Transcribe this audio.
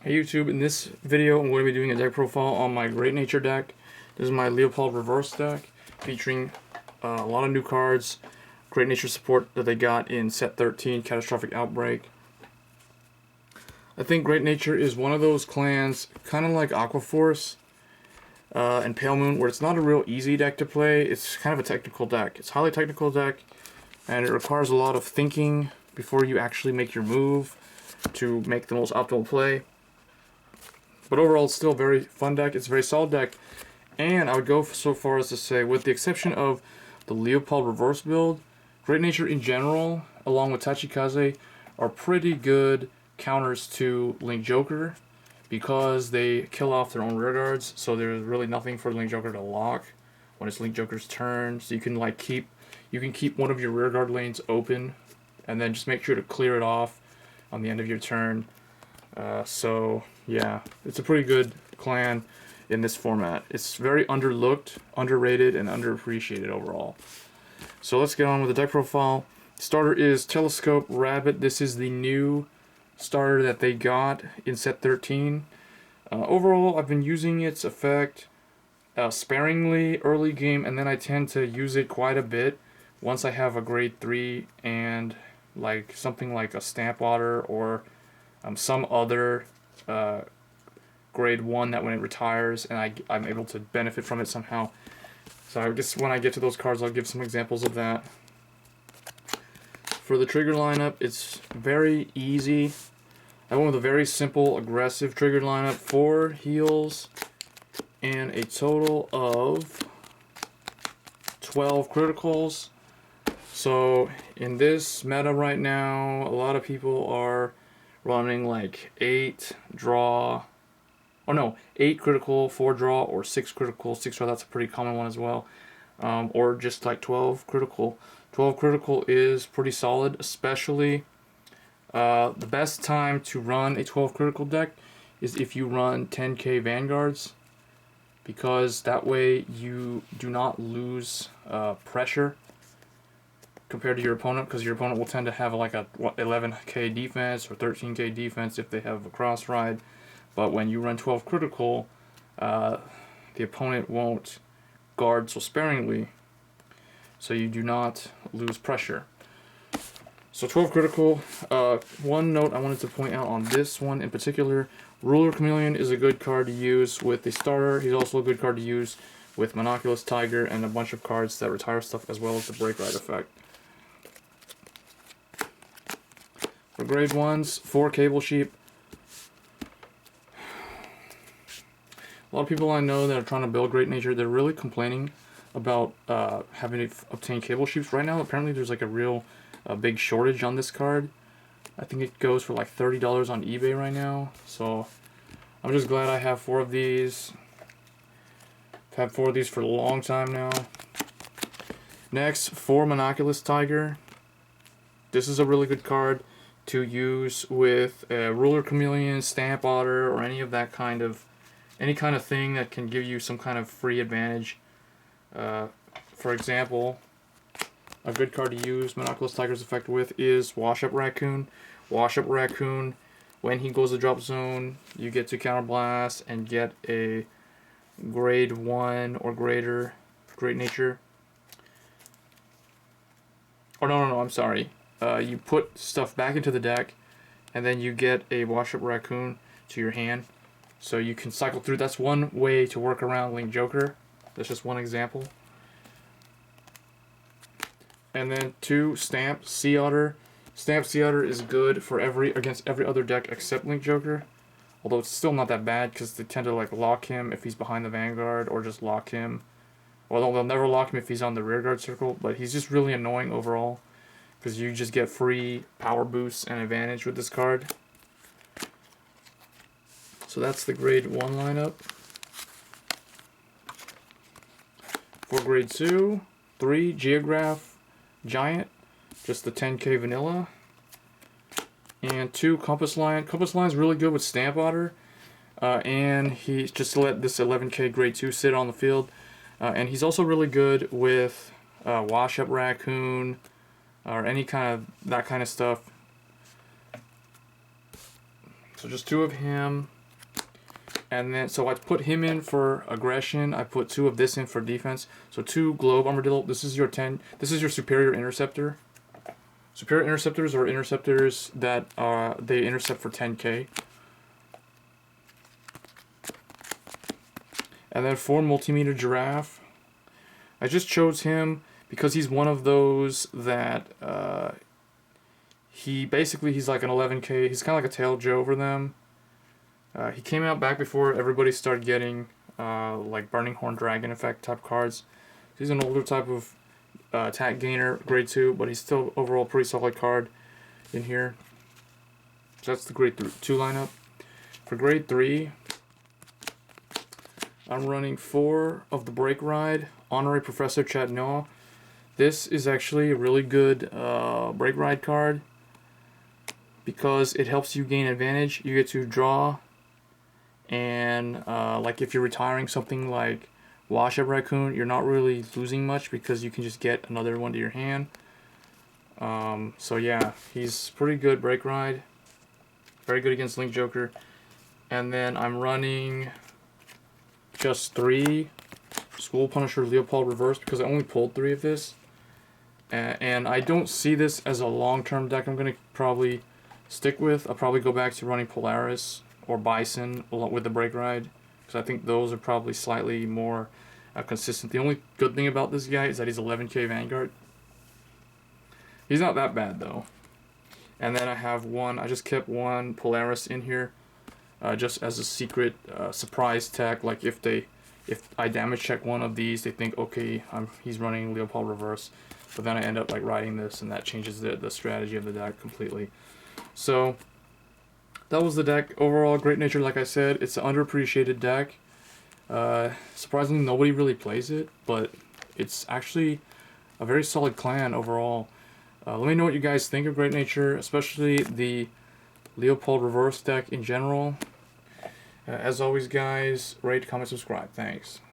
Hey YouTube, in this video I'm going to be doing a deck profile on my Great Nature deck. This is my Leopold Reverse deck, featuring a lot of new cards, Great Nature support that they got in set 13, Catastrophic Outbreak. I think Great Nature is one of those clans, kind of like Aquaforce and Pale Moon, where it's not a real easy deck to play. It's kind of a technical deck. It's a highly technical deck, and it requires a lot of thinking before you actually make your move to make the most optimal play. But overall, it's still a very fun deck. It's a very solid deck. And I would go so far as to say, with the exception of the Leopold Reverse build, Great Nature in general, along with Tachikaze, are pretty good counters to Link Joker, because they kill off their own rear guards, so there's really nothing for Link Joker to lock when it's Link Joker's turn. So you can keep one of your rear guard lanes open, and then just make sure to clear it off on the end of your turn. So yeah, it's a pretty good clan in this format. It's very underlooked, underrated, and underappreciated overall. So let's get on with the deck profile. Starter is Telescope Rabbit. This is the new starter that they got in set 13. Overall, I've been using its effect sparingly early game, and then I tend to use it quite a bit once I have a grade 3 and like something like a Stamp Otter or some other grade 1 that when it retires and I'm able to benefit from it somehow. So I guess when I get to those cards, I'll give some examples of that. For the trigger lineup, it's very easy. I went with a very simple, aggressive trigger lineup. 4 heals and a total of 12 criticals. So in this meta right now, a lot of people are running like 8 critical, 4 draw, or 6 critical. 6 draw, that's a pretty common one as well. Or just like 12 critical. 12 critical is pretty solid, especially the best time to run a 12 critical deck is if you run 10k Vanguards, because that way you do not lose pressure compared to your opponent, because your opponent will tend to have like a 11k defense or 13k defense if they have a cross ride. But when you run 12 critical, the opponent won't guard so sparingly, so you do not lose pressure. So 12 critical. One note I wanted to point out on this one in particular, Ruler Chameleon is a good card to use with the starter. He's also a good card to use with Monoculus Tiger and a bunch of cards that retire stuff, as well as the Break Ride effect. For grade 1s, 4 Cable Sheep. A lot of people I know that are trying to build Great Nature, they're really complaining about having to obtain Cable Sheeps right now. Apparently there's like a real big shortage on this card. I think it goes for like $30 on eBay right now. So I'm just glad I have 4 of these. I've had 4 of these for a long time now. Next, 4 Monoculus Tiger. This is a really good card to use with Ruler Chameleon, Stamp Otter, or any kind of thing that can give you some kind of free advantage. For example, a good card to use Monoculus Tiger's effect with is Wash Up Racoon. Wash Up Racoon, when he goes to drop zone, you get to counterblast and get a grade 1 or greater Great Nature. Or no, I'm sorry. You put stuff back into the deck, and then you get a Wash Up Racoon to your hand. So you can cycle through. That's one way to work around Link Joker. That's just one example. And then 2, Stamp Sea Otter. Stamp Sea Otter is good for against every other deck except Link Joker. Although it's still not that bad, because they tend to like lock him if he's behind the Vanguard, or just lock him. Well, they'll never lock him if he's on the rear guard circle, but he's just really annoying overall, because you just get free power boosts and advantage with this card. So that's the grade 1 lineup. For grade 2, 3 Geograph Giant, just the 10k vanilla. And 2 Compass Lion. Compass Lion's really good with Stamp Otter. And he's just to let this 11k grade 2 sit on the field. And he's also really good with Wash Up Racoon, or any kind of that kind of stuff. So just 2 of him. And then, so I put him in for aggression. I put 2 of this in for defense. So 2 Globe Armadillo. This is your 10. This is your superior interceptor. Superior interceptors are interceptors that they intercept for 10k. And then 4 Multimeter Giraffe. I just chose him because he's one of those that he's like an 11k. He's kind of like a tail Joe over them. He came out back before everybody started getting like Burning Horn Dragon effect type cards. He's an older type of attack gainer, grade 2, but he's still overall pretty solid card in here. So that's the grade 2 lineup. For grade 3, I'm running 4 of the Brake Ride, Honorary Professor Chatnoir. This is actually a really good Brake Ride card because it helps you gain advantage. You get to draw, and like if you're retiring something like Wash Up Racoon, you're not really losing much because you can just get another one to your hand. So yeah, he's pretty good Brake Ride. Very good against Link Joker. And then I'm running just 3 School Punisher Leopold Reverse because I only pulled 3 of this. And I don't see this as a long-term deck I'm going to probably stick with. I'll probably go back to running Polaris or Bison with the Brake Ride, because I think those are probably slightly more consistent. The only good thing about this guy is that he's 11k Vanguard. He's not that bad though. And then I have I just kept 1 Polaris in here just as a secret surprise tech. Like if I damage check 1 of these, they think, okay, he's running Leopold Reverse. But then I end up like riding this, and that changes the strategy of the deck completely. So that was the deck. Overall, Great Nature, like I said, it's an underappreciated deck. Surprisingly, nobody really plays it, but it's actually a very solid clan overall. Let me know what you guys think of Great Nature, especially the Leopold Reverse deck in general. As always, guys, rate, comment, subscribe. Thanks.